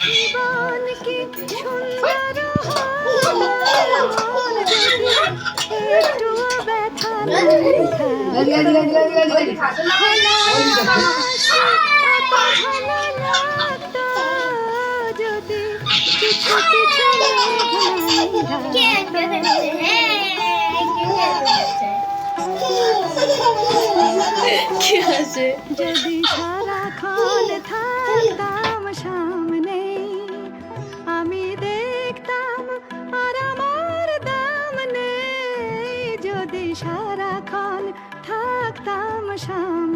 জীবন কি সুন্দর হয় একটু ব্যথা খোলা আকাশে এত ভালো লাগতো যদি কিছু কিছু কি আছে যদি সারাক্ষণ থাকতাম সামনে আমি দেখতাম আর আমার দাম নেই যদি সারাক্ষণ থাকতাম সামনে